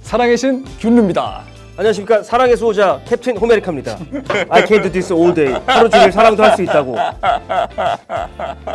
사랑의 신 균루입니다. 안녕하십니까. 사랑의 수호자 캡틴 호메리카입니다. I can do this all day. 하루 종일 사랑도 할 수 있다고.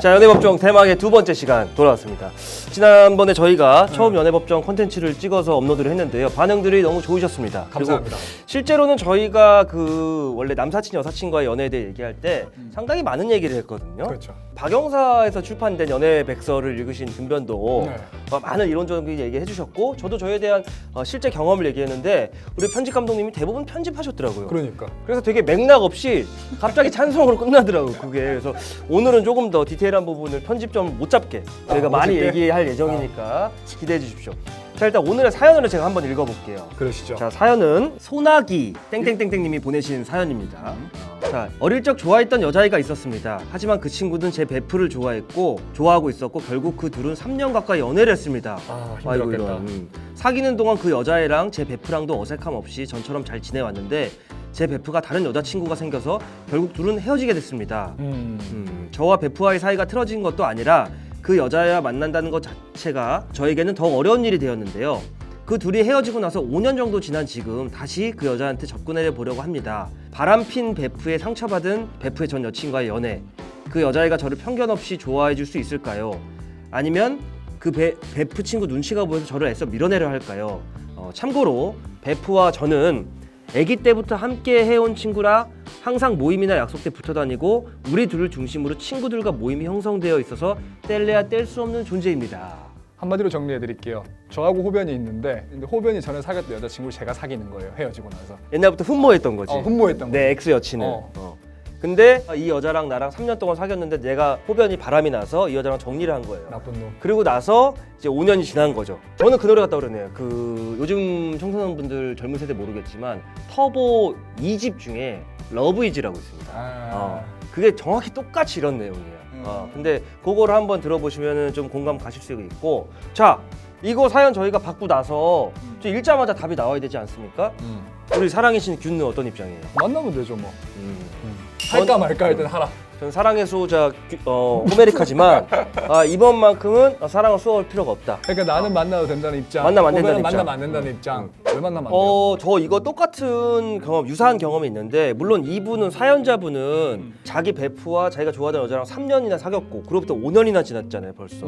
자, 연애법정 대망의 두 번째 시간 돌아왔습니다. 지난번에 저희가 처음 연애법정 콘텐츠를 찍어서 업로드를 했는데요. 반응들이 너무 좋으셨습니다. 감사합니다. 그리고 실제로는 저희가 그 원래 남사친 여사친과의 연애에 대해 얘기할 때 상당히 많은 얘기를 했거든요. 그렇죠. 박영사에서 출판된 연애백서를 읽으신 금변도 네. 많은 이론적인 얘기 해주셨고, 저도 저에 대한 실제 경험을 얘기했는데 우리 편집 감독님이 대부분 편집하셨더라고요. 그러니까. 그래서 되게 맥락 없이 갑자기 찬성으로 끝나더라고요, 그게. 그래서 오늘은 조금 더 디테일한 부분을 편집점 못 잡게 저희가 많이 어저께? 얘기할 예정이니까 기대해 주십시오. 자, 일단 오늘의 사연을 제가 한번 읽어볼게요. 그러시죠. 자, 사연은 소나기 땡땡땡땡님이 보내신 사연입니다. 자, 어릴 적 좋아했던 여자아이가 있었습니다. 하지만 그 친구는 제 베프를 좋아하고 있었고 결국 그 둘은 3년 가까이 연애를 했습니다. 힘들었겠다. 이런. 사귀는 동안 그 여자애랑 제 베프랑도 어색함 없이 전처럼 잘 지내왔는데 제 베프가 다른 여자친구가 생겨서 결국 둘은 헤어지게 됐습니다. 저와 베프와의 사이가 틀어진 것도 아니라 그 여자애와 만난다는 것 자체가 저에게는 더 어려운 일이 되었는데요. 그 둘이 헤어지고 나서 5년 정도 지난 지금 다시 그 여자한테 접근해 보려고 합니다. 바람핀 베프에 상처받은 베프의 전 여친과의 연애. 그 여자애가 저를 편견 없이 좋아해 줄 수 있을까요? 아니면 그 베프 친구 눈치가 보여서 저를 애써 밀어내려 할까요? 참고로 베프와 저는 아기 때부터 함께 해온 친구라 항상 모임이나 약속 때 붙어 다니고 우리 둘을 중심으로 친구들과 모임이 형성되어 있어서 뗄래야 뗄 수 없는 존재입니다. 한마디로 정리해 드릴게요. 저하고 호변이 있는데 호변이 전에 사귀었던 여자친구를 제가 사귀는 거예요. 헤어지고 나서. 옛날부터 흠모했던 거지. 흠모했던 내 엑스 여친을. 근데 이 여자랑 나랑 3년 동안 사귀었는데 내가 호변이 바람이 나서 이 여자랑 정리를 한 거예요. 나쁜 놈. 그리고 나서 이제 5년이 지난 거죠. 저는 그 노래 같다 그러네요. 그 요즘 청소년분들 젊은 세대 모르겠지만 터보 2집 중에 러브 이즈라고 있습니다. 그게 정확히 똑같이 이런 내용이에요. 근데 그거를 한번 들어보시면 좀 공감 가실 수 있고. 자, 이거 사연 저희가 받고 나서 읽자마자 답이 나와야 되지 않습니까? 우리 사랑이신 균은 어떤 입장이에요? 만나면 되죠 뭐. 할까 말까 할 땐 하라. 전 사랑의 수호자 호메리카지만 이번만큼은 사랑을 수호할 필요가 없다. 그러니까 나는 만나도 된다는 입장. 만나면 안 된다는 입장. 만나면 안 된다는 입장. 왜 만나면 안 돼요? 저 이거 똑같은 경험, 유사한 경험이 있는데, 물론 이분은 사연자분은 자기 베프와 자기가 좋아하던 여자랑 3년이나 사귀었고 그로부터 5년이나 지났잖아요, 벌써.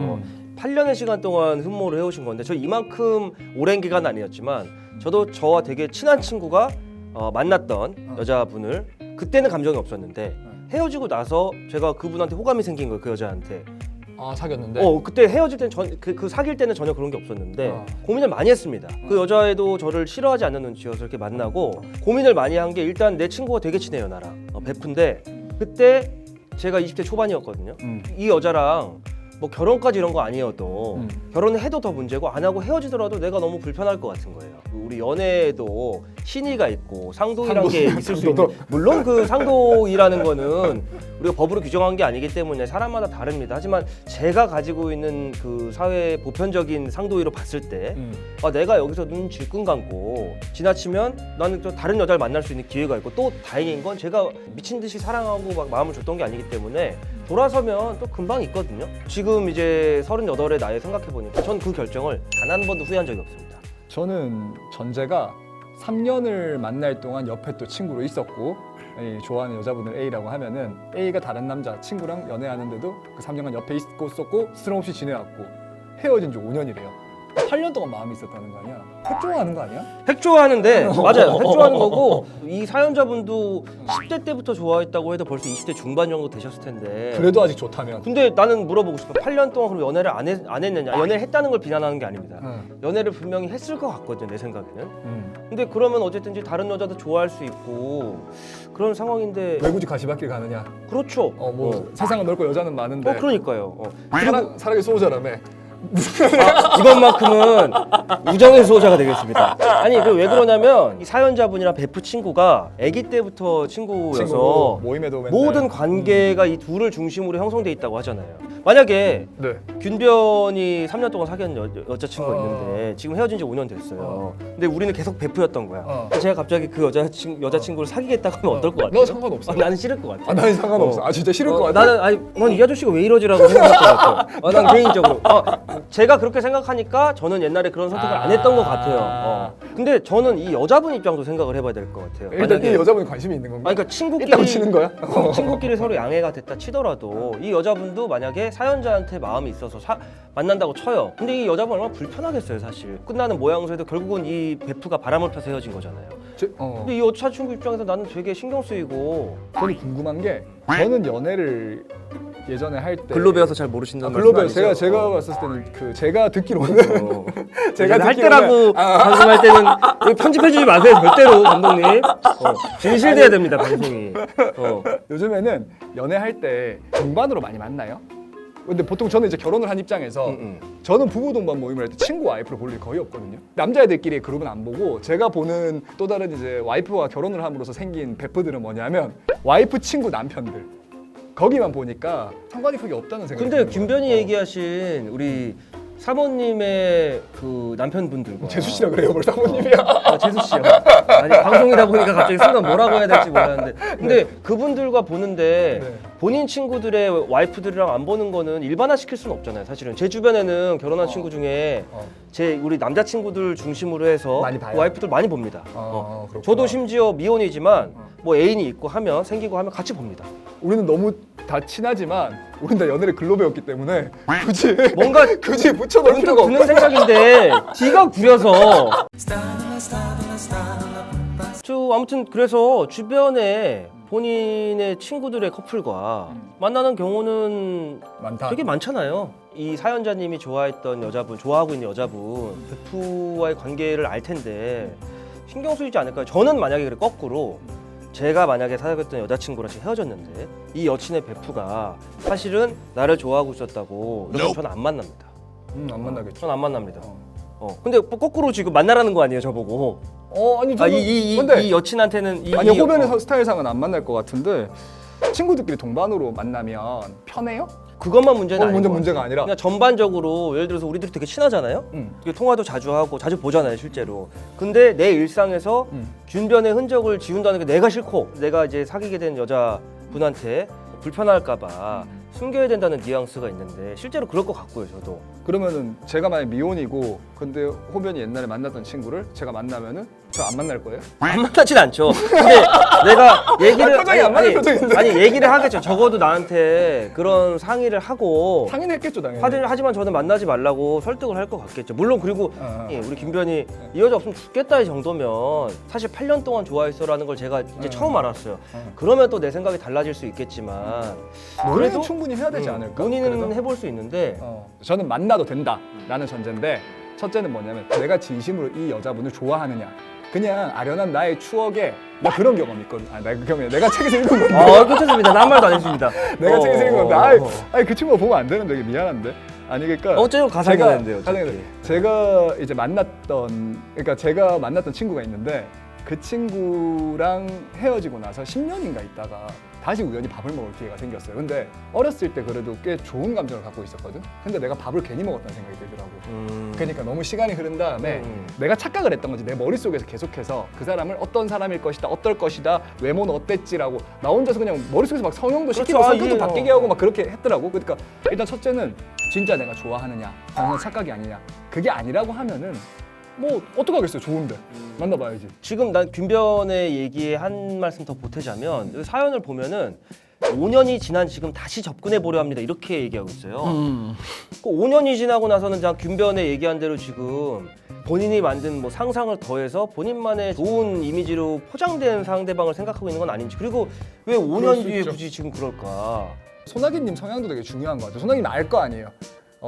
8년의 시간 동안 흠모를 해오신 건데, 저 이만큼 오랜 기간은 아니었지만 저도 저와 되게 친한 친구가 만났던 여자분을 그때는 감정이 없었는데 헤어지고 나서 제가 그분한테 호감이 생긴 거예요, 그 여자한테. 사귀었는데? 그때 헤어질 때는 그 사귈 때는 전혀 그런 게 없었는데 고민을 많이 했습니다. 그 여자애도 저를 싫어하지 않는 눈치여서 이렇게 만나고 고민을 많이 한 게, 일단 내 친구가 되게 친해요, 나랑. 베프인데 그때 제가 20대 초반이었거든요. 이 여자랑 뭐 결혼까지 이런 거 아니어도 결혼을 해도 더 문제고 안 하고 헤어지더라도 내가 너무 불편할 것 같은 거예요. 우리 연애에도 신의가 있고 상도이라는 게 있을 수 있는데, 물론 그 상도이라는 거는 우리가 법으로 규정한 게 아니기 때문에 사람마다 다릅니다. 하지만 제가 가지고 있는 그 사회 보편적인 상도이로 봤을 때 내가 여기서 눈 질끈 감고 지나치면 나는 또 다른 여자를 만날 수 있는 기회가 있고, 또 다행인 건 제가 미친 듯이 사랑하고 막 마음을 줬던 게 아니기 때문에 돌아서면 또 금방 있거든요. 지금 이제 38의 나이 생각해보니까 전 그 결정을 단 한 번도 후회한 적이 없습니다. 저는 전제가 3년을 만날 동안 옆에 또 친구로 있었고, 좋아하는 여자분을 A라고 하면은 A가 다른 남자 친구랑 연애하는데도 그 3년간 옆에 있었고 스름없이 지내왔고, 헤어진 지 5년이래요. 8년 동안 마음이 있었다는 거 아니야? 핵좋아하는 거 아니야? 핵좋아하는데 맞아요. 핵좋아하는 거고, 이 사연자분도 10대 때부터 좋아했다고 해도 벌써 20대 중반 정도 되셨을 텐데. 그래도 아직 좋다면. 근데 나는 물어보고 싶어. 8년 동안 그럼 연애를 안 했느냐? 연애를 했다는 걸 비난하는 게 아닙니다. 연애를 분명히 했을 것 같거든요, 내 생각에는. 근데 그러면 어쨌든지 다른 여자도 좋아할 수 있고 그런 상황인데 왜 굳이 가시밭길 가느냐? 그렇죠. 세상은 넓고 여자는 많은데. 그러니까요. 사랑의 수호자라며. 이번만큼은 우정의 수호자가 되겠습니다. 아니, 왜 그러냐면 이 사연자분이랑 베프 친구가 아기 때부터 친구여서 모임에도 모든 관계가 이 둘을 중심으로 형성돼 있다고 하잖아요. 만약에 네. 균변이 3년 동안 사귀었는 여자친구가 어. 있는데 지금 헤어진 지 5년 됐어요. 근데 우리는 계속 베프였던 거야. 어. 제가 갑자기 그 여자친구를 사귀겠다고 하면 어떨 것 같아? 너 상관없어. 나는 싫을 것 같아. 나는 상관없어. 진짜 싫을 것 같아. 나는 난 이 아저씨가 왜 이러지라고 생각할 것 같아. 난 개인적으로. 제가 그렇게 생각하니까 저는 옛날에 그런 선택을 안 했던 것 같아요. 근데 저는 이 여자분 입장도 생각을 해봐야 될 것 같아요. 일단 이 여자분이 관심이 있는 건가? 그러니까 친구끼리 있다고 치는 거야? 친구끼리 서로 양해가 됐다 치더라도 이 여자분도 만약에 사연자한테 마음이 있어서 만난다고 쳐요. 근데 이 여자분 얼마나 불편하겠어요, 사실. 끝나는 모양새도 결국은 이 베프가 바람을 펴서 헤어진 거잖아요. 근데 이 여자친구 입장에서 나는 되게 신경 쓰이고. 저는 궁금한 게 저는 연애를 예전에 할 때 글로 배워서 잘 모르신다는 글로 말씀 배워 아니죠? 제가 봤을 때는 제가 듣기로는 제가 할 듣기로는 때라고 방송할 때는 이거 편집해주지 마세요, 절대로 감독님. 진실돼야 됩니다, 방송이. 요즘에는 연애할 때 동반으로 많이 만나요. 근데 보통 저는 이제 결혼을 한 입장에서 저는 부부 동반 모임을 할 때 친구 와이프를 볼 일이 거의 없거든요. 남자애들끼리 그룹은 안 보고 제가 보는 또 다른 이제 와이프와 결혼을 함으로써 생긴 베프들은 뭐냐면 와이프 친구 남편들 거기만 보니까 상관이 크게 없다는 생각이 근데 드는 김변희 거예요. 얘기하신 우리 사모님의 그 남편분들과 재수 씨라 그래요, 뭘 사모님이야. 재수 씨요. 아니 방송이다 보니까 갑자기 순간 뭐라고 해야 될지 몰랐는데, 근데 그분들과 보는데 네. 본인 친구들의 와이프들이랑 안 보는 거는 일반화 시킬 수는 없잖아요. 사실은 제 주변에는 결혼한 친구 중에 우리 남자 친구들 중심으로 해서 많이 봐요? 와이프들 많이 봅니다. 그렇구나. 저도 심지어 미혼이지만 뭐 애인이 있고 하면 생기고 하면 같이 봅니다. 우리는 너무 다 친하지만 우린 다 연애를 글로 배웠기 때문에 굳이 뭔가 굳이 붙여놓을 필요가 드는 없다. 생각인데 뒤가 구려서. 저 아무튼 그래서 주변에 본인의 친구들의 커플과 만나는 경우는 많다. 되게 많잖아요. 이 사연자님이 좋아했던 여자분, 좋아하고 있는 여자분 베프와의 관계를 알 텐데 신경 쓰이지 않을까요? 저는 만약에 그래 거꾸로 제가 만약에 사귀었던 여자친구랑 지금 헤어졌는데 이 여친의 베프가 사실은 나를 좋아하고 있었다고 그러면 저는 안 만납니다. 안 만나겠죠. 저는 안 만납니다. 근데 거꾸로 지금 만나라는 거 아니에요, 저보고? 아니 저는 근데 이 여친한테는 아니 호변의 스타일상은 안 만날 것 같은데 친구들끼리 동반으로 만나면 편해요? 그것만 문제는 아니고 문제가 아니라 그냥 전반적으로 예를 들어서 우리들이 되게 친하잖아요. 되게 통화도 자주 하고 자주 보잖아요, 실제로. 근데 내 일상에서 균변의 흔적을 지운다는 게 내가 싫고 내가 이제 사귀게 된 여자분한테 불편할까봐 숨겨야 된다는 뉘앙스가 있는데 실제로 그럴 것 같고요, 저도. 그러면은 제가 만약 미혼이고 근데 호변이 옛날에 만났던 친구를 제가 만나면은 저 안 만날 거예요? 안 만나진 않죠. 근데 내가 얘기를 표정이 안 맞는 표정인데. 아니 얘기를 하겠죠. 적어도 나한테 그런 상의를 하고 당연히 했겠죠, 당연히. 하지만 저는 만나지 말라고 설득을 할 것 같겠죠. 물론 그리고 우리 김변이 이 여자 없으면 죽겠다 이 정도면 사실 8년 동안 좋아했어라는 걸 제가 이제 처음 알았어요. 그러면 또 내 생각이 달라질 수 있겠지만 노래는 충분히 해야 되지 않을까? 본인은 그래도? 해볼 수 있는데 저는 만나도 된다라는 전제인데 첫째는 뭐냐면 내가 진심으로 이 여자분을 좋아하느냐 그냥 아련한 나의 추억에 나 그런 경험이 있거든. 내가 책에서 읽은 건데 괜찮습니다. 나 한 말도 안 했습니다. 내가 책에서 읽은 건데 아니 그 친구가 보면 안 되는데 이게 미안한데 아니 그러니까 어째요? 가상이었는데요. 제가 이제 제가 만났던 친구가 있는데 그 친구랑 헤어지고 나서 10년인가 있다가 다시 우연히 밥을 먹을 기회가 생겼어요. 근데 어렸을 때 그래도 꽤 좋은 감정을 갖고 있었거든. 근데 내가 밥을 괜히 먹었다는 생각이 들더라고. 그러니까 너무 시간이 흐른 다음에 내가 착각을 했던 거지. 내 머릿속에서 계속해서 그 사람을 어떤 사람일 것이다, 어떨 것이다, 외모는 어땠지라고 나 혼자서 그냥 머릿속에서 막 성형도 시키고 성격도 바뀌게 하고 막 그렇게 했더라고. 그러니까 일단 첫째는 진짜 내가 좋아하느냐, 당연 착각이 아니냐. 그게 아니라고 하면은 뭐 어떡하겠어요. 좋은데 만나봐야지. 지금 난 균변의 얘기에 한 말씀 더 보태자면 이 사연을 보면은 5년이 지난 지금 다시 접근해 보려 합니다. 이렇게 얘기하고 있어요. 그 5년이 지나고 나서는 그냥 균변의 얘기한 대로 지금 본인이 만든 뭐 상상을 더해서 본인만의 좋은 이미지로 포장된 상대방을 생각하고 있는 건 아닌지, 그리고 왜 5년 뒤에 굳이 지금 그럴까? 소나기님 성향도 되게 중요한 것 같아요. 소나기님 알 거 아니에요.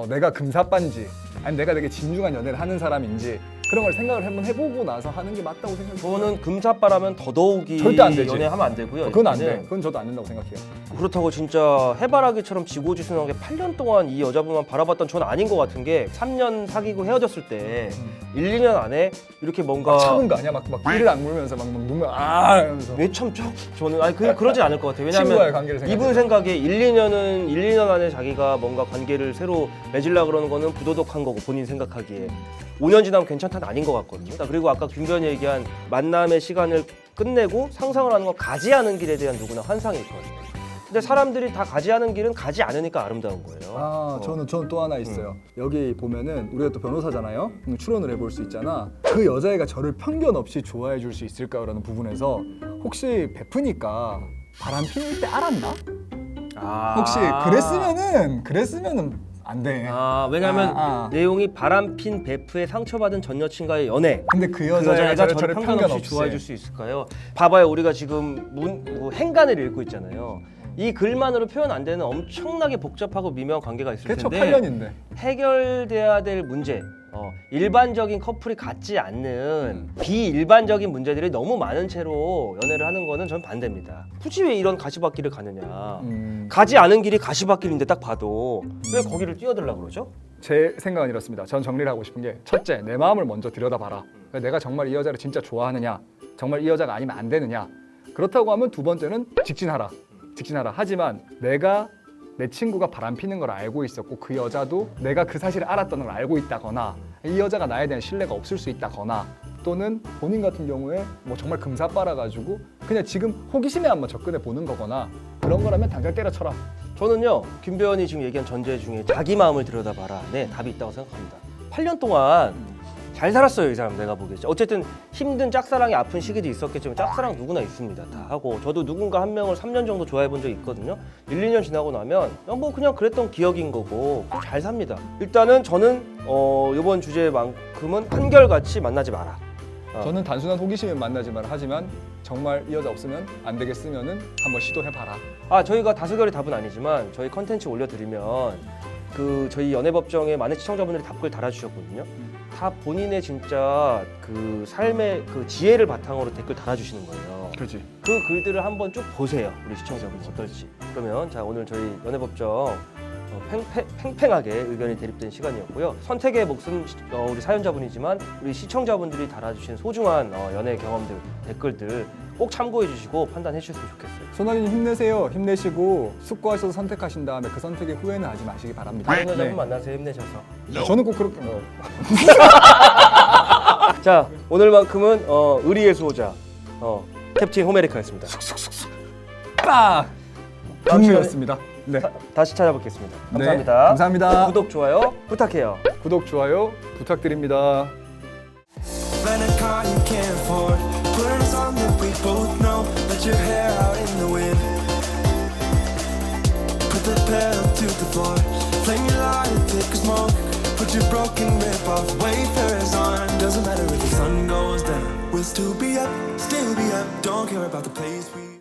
내가 금사빠인지 아니 내가 되게 진중한 연애를 하는 사람인지 그런 걸 생각을 한번 해보고 나서 하는 게 맞다고 생각해요. 저는 금사빠라면 더더욱이 절대 안 되지. 연애하면 안 되고요. 그건 안 일단은. 돼. 그건 저도 안 된다고 생각해요. 그렇다고 진짜 해바라기처럼 지고지순하게 8년 동안 이 여자분만 바라봤던 전 아닌 것 같은 게 3년 사귀고 헤어졌을 때 1, 2년 안에 이렇게 뭔가 참은 거 아니야? 막 이를 악물면서 막 눈물 이러면서. 왜 참죠? 저는 아니 그러진 않을 것 같아요. 친구와의 왜냐하면 관계를 생각해. 이분 생각에 1, 2년 안에 자기가 뭔가 관계를 새로 맺으려 그러는 거는 부도덕한 거고 본인 생각하기에 5년 지나면 괜찮다는 아닌 것 같거든요. 그리고 아까 김변이 얘기한 만남의 시간을 끝내고 상상을 하는 건 가지 않은 길에 대한 누구나 환상이 있거든요. 근데 사람들이 다 가지 않은 길은 가지 않으니까 아름다운 거예요. 저는 또 하나 있어요. 여기 보면은 우리가 또 변호사잖아요. 추론을 해볼 수 있잖아. 그 여자애가 저를 편견 없이 좋아해 줄 수 있을까라는 부분에서 혹시 베프니까 바람 피울 때 알았나? 혹시 그랬으면은 안 돼. 왜냐면 내용이 바람핀 베프의 상처받은 전 여친과의 연애. 근데 그 그 여자애가 여자애가 저를 저를 편견 편견없이 좋아해 줄 수 있을까요? 봐봐요, 우리가 지금 행간을 읽고 있잖아요. 이 글만으로 표현 안 되는 엄청나게 복잡하고 미묘한 관계가 있을 그쵸, 텐데 8년인데. 해결돼야 될 문제, 일반적인 커플이 갖지 않는 비일반적인 문제들이 너무 많은 채로 연애를 하는 거는 저는 반대입니다. 굳이 왜 이런 가시밭길을 가느냐. 가지 않은 길이 가시밭길인데 딱 봐도 왜 거기를 뛰어들려고 그러죠? 제 생각은 이렇습니다. 전 정리를 하고 싶은 게 첫째, 내 마음을 먼저 들여다봐라. 내가 정말 이 여자를 진짜 좋아하느냐, 정말 이 여자가 아니면 안 되느냐. 그렇다고 하면 두 번째는 직진하라. 하지만 내가 내 친구가 바람피는 걸 알고 있었고 그 여자도 내가 그 사실을 알았던 걸 알고 있다거나 이 여자가 나에 대한 신뢰가 없을 수 있다거나 또는 본인 같은 경우에 뭐 정말 금사 빨아가지고 그냥 지금 호기심에 한번 접근해 보는 거거나 그런 거라면 당장 때려쳐라. 저는요, 김배원이 지금 얘기한 전제 중에 자기 마음을 들여다봐라. 네, 답이 있다고 생각합니다. 8년 동안 잘 살았어요, 이 사람. 내가 보기에 어쨌든 힘든 짝사랑이 아픈 시기도 있었겠지만 짝사랑 누구나 있습니다. 다 하고 저도 누군가 한 명을 3년 정도 좋아해 본 적이 있거든요. 1, 2년 지나고 나면 뭐 그냥 그랬던 기억인 거고 잘 삽니다. 일단은 저는 이번 주제만큼은 한결같이 만나지 마라. 저는 단순한 호기심에 만나지 마라. 하지만 정말 이 여자 없으면 안 되겠으면은 한번 시도해봐라. 저희가 다수결이 답은 아니지만 저희 컨텐츠 올려드리면 저희 연애법정에 많은 시청자분들이 답글 달아주셨거든요. 다 본인의 진짜 그 삶의 그 지혜를 바탕으로 댓글 달아주시는 거예요. 그렇지. 그 글들을 한번 쭉 보세요. 우리 시청자분들 어떨지. 그러면 자, 오늘 저희 연애법정 팽팽하게 의견이 대립된 시간이었고요. 선택의 몫은 우리 사연자분이지만 우리 시청자분들이 달아주신 소중한 연애 경험들, 댓글들 꼭 참고해 주시고 판단해 주셨으면 좋겠어요. 소나기님 힘내세요. 힘내시고 숙고하셔서 선택하신 다음에 그 선택에 후회는 하지 마시기 바랍니다. 다른 여자분 만나세요. 힘내셔서. 저는 꼭 그렇게 자, 오늘만큼은 의리의 수호자 캡틴 호메리카였습니다. 딱 분이었습니다. 네. 다시 찾아뵙겠습니다. 네, 감사합니다. 감사합니다. 구독, 좋아요 부탁해요. 구독, 좋아요 부탁드립니다. Rent a car you can't afford. Put on a song that we both know. Let your hair out in the wind. Put the pedal to the floor. Flame your light and take a smoke. Put your broken rip off. Wayfarers on. Doesn't matter if the sun goes down. We'll still be up. Don't care about the place we